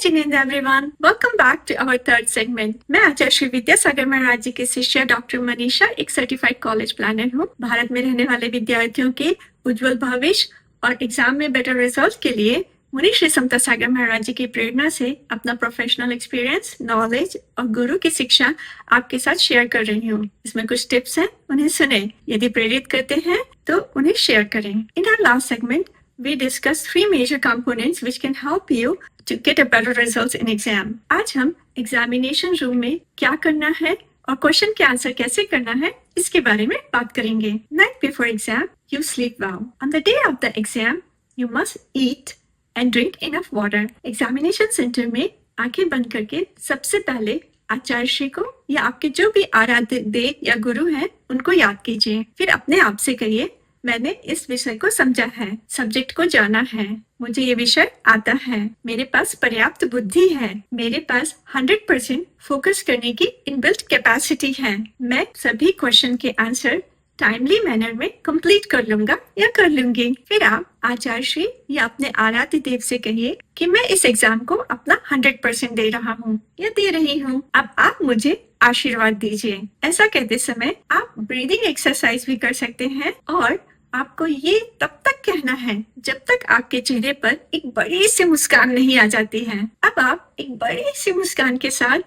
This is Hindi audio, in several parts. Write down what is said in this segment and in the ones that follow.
Jinendra everyone, welcome back to our third segment. मैं आचार्य श्री विद्यासागर महाराज जी की शिष्या डॉक्टर मनीषा एक सर्टिफाइड कॉलेज प्लानर हूँ। भारत में रहने वाले विद्यार्थियों के उज्जवल भविष्य और एग्जाम में बेटर रिजल्ट के लिए मुनि श्री समता सागर महाराज जी की प्रेरणा से अपना प्रोफेशनल एक्सपीरियंस, नॉलेज और गुरु की शिक्षा आपके साथ शेयर कर रही हूँ। इसमें कुछ टिप्स हैं, उन्हें सुने। यदि प्रेरित करते हैं तो उन्हें शेयर करें। In our last segment we discussed three major components which can help you to get a better results in exam. आज हम एग्जामिनेशन रूम में क्या करना है और क्वेश्चन के आंसर कैसे करना है इसके बारे में बात करेंगे। Night before exam, you sleep well. On the day of the exam, you must eat and drink enough water. Examination centre में आंखें बंद करके सबसे पहले आचार्य श्री को या आपके जो भी आराध्य देव या गुरु हैं उनको याद कीजिए। फिर अपने आप से कहिए, मैंने इस विषय को समझा है, सब्जेक्ट को जाना है, मुझे ये विषय आता है, मेरे पास पर्याप्त बुद्धि है, मेरे पास 100% फोकस करने की इनबिल्ट कैपेसिटी है, मैं सभी क्वेश्चन के आंसर टाइमली मैनर में कंप्लीट कर लूंगा या कर लूंगी। फिर आप आचार्य श्री या अपने आराध्य देव से कहिए कि मैं इस एग्जाम को अपना 100% दे रहा हूँ या दे रही हूँ, अब आप मुझे आशीर्वाद दीजिए। ऐसा कहते समय आप ब्रीदिंग एक्सरसाइज भी कर सकते हैं और आपको ये तब तक कहना है जब तक आपके चेहरे पर एक बड़ी सी मुस्कान नहीं आ जाती है। अब आप एक बड़ी सी मुस्कान के साथ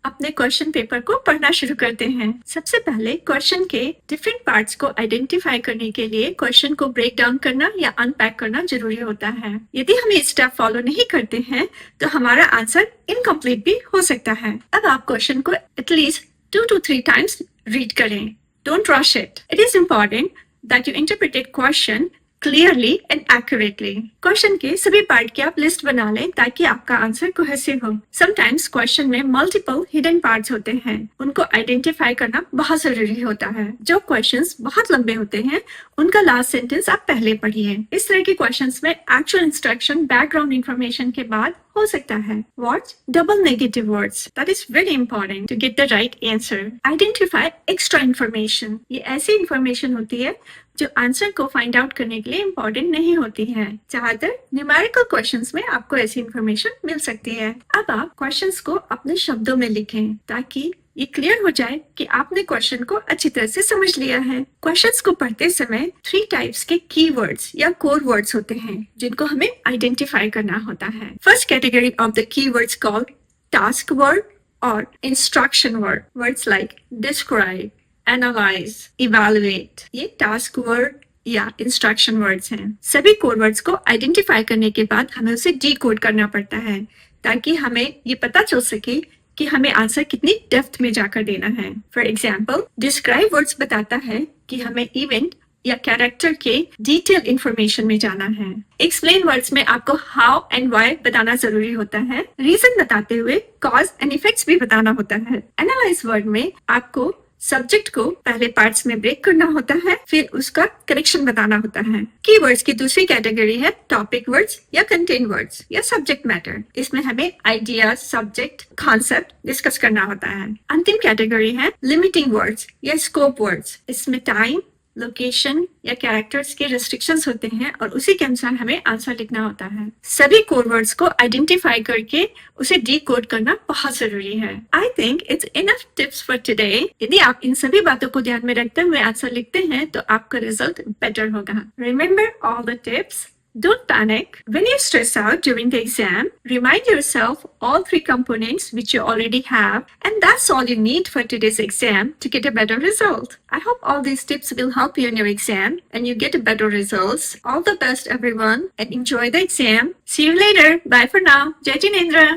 अपने क्वेश्चन पेपर को पढ़ना शुरू करते हैं। सबसे पहले क्वेश्चन के डिफरेंट पार्ट्स को आइडेंटिफाई करने के लिए क्वेश्चन को ब्रेक डाउन करना या अनपैक करना जरूरी होता है। यदि हम ये स्टेप फॉलो नहीं करते हैं तो हमारा आंसर इनकम्प्लीट भी हो सकता है। अब आप क्वेश्चन को एटलीस्ट 2 to 3 times रीड करें। Don't rush it. It is important that you interpreted question clearly and accurately. Question के सभी पार्ट की आप लिस्ट बना लें ताकि आपका आंसर कोहेसिव हो। Sometimes क्वेश्चन में मल्टीपल हिडन पार्ट्स होते हैं, उनको आइडेंटिफाई करना बहुत जरूरी होता है। जो क्वेश्चंस बहुत लंबे होते हैं उनका लास्ट सेंटेंस आप पहले पढ़िए। इस तरह के क्वेश्चंस में एक्चुअल इंस्ट्रक्शन बैकग्राउंड इंफॉर्मेशन के बाद हो सकता है। Watch double negative words. That is very important to get the right answer. Identify extra information. ये ऐसी इंफॉर्मेशन होती है जो आंसर को फाइंड आउट करने के लिए इम्पोर्टेंट नहीं होती है। ज्यादातर न्यूमेरिकल क्वेश्चंस में आपको ऐसी इंफॉर्मेशन मिल सकती है। अब आप क्वेश्चंस को अपने शब्दों में लिखें ताकि ये क्लियर हो जाए कि आपने क्वेश्चन को अच्छी तरह से समझ लिया है। क्वेश्चंस को पढ़ते समय 3 टाइप्स के कीवर्ड्स या कोर वर्ड्स होते हैं जिनको हमें आइडेंटिफाई करना होता है। First category of the keywords called task word और instruction word. Words like describe, analyse, evaluate, ये टास्क वर्ड या इंस्ट्रक्शन वर्ड्स हैं। सभी कोड वर्ड्स को आइडेंटिफाई करने के बाद हमें उसे डीकोड करना पड़ता है ताकि हमें ये पता चल सके कि हमें आंसर कितनी डेप्थ में जाकर देना है। फॉर एग्जाम्पल, डिस्क्राइब वर्ड्स बताता है कि हमें इवेंट या कैरेक्टर के डिटेल इंफॉर्मेशन में जाना है। एक्सप्लेन वर्ड्स में आपको हाउ एंड व्हाई बताना जरूरी होता है। रीजन बताते हुए कॉज एंड इफेक्ट्स भी बताना होता है। एनालाइज वर्ड में आपको सब्जेक्ट को पहले पार्ट्स में ब्रेक करना होता है, फिर उसका करेक्शन बताना होता है। कीवर्ड्स की दूसरी कैटेगरी है टॉपिक वर्ड्स या कंटेंट वर्ड्स या सब्जेक्ट मैटर। इसमें हमें आइडिया, सब्जेक्ट, कॉन्सेप्ट डिस्कस करना होता है। अंतिम कैटेगरी है लिमिटिंग वर्ड्स या स्कोप वर्ड्स। इसमें टाइम, लोकेशन या कैरेक्टर्स के रेस्ट्रिक्शंस होते हैं और उसी के अनुसार हमें आंसर लिखना होता है। सभी कोड वर्ड्स को आइडेंटिफाई करके उसे डीकोड करना बहुत जरूरी है। I think it's enough tips for today. यदि आप इन सभी बातों को ध्यान में रखते हुए आंसर लिखते हैं तो आपका रिजल्ट बेटर होगा। Remember all the tips. Don't panic. When you stress out during the exam, remind yourself all 3 components which you already have, and that's all you need for today's exam to get a better result. I hope all these tips will help you in your exam and you get a better results. All the best everyone and enjoy the exam. See you later. Bye for now. Jai Jinendra.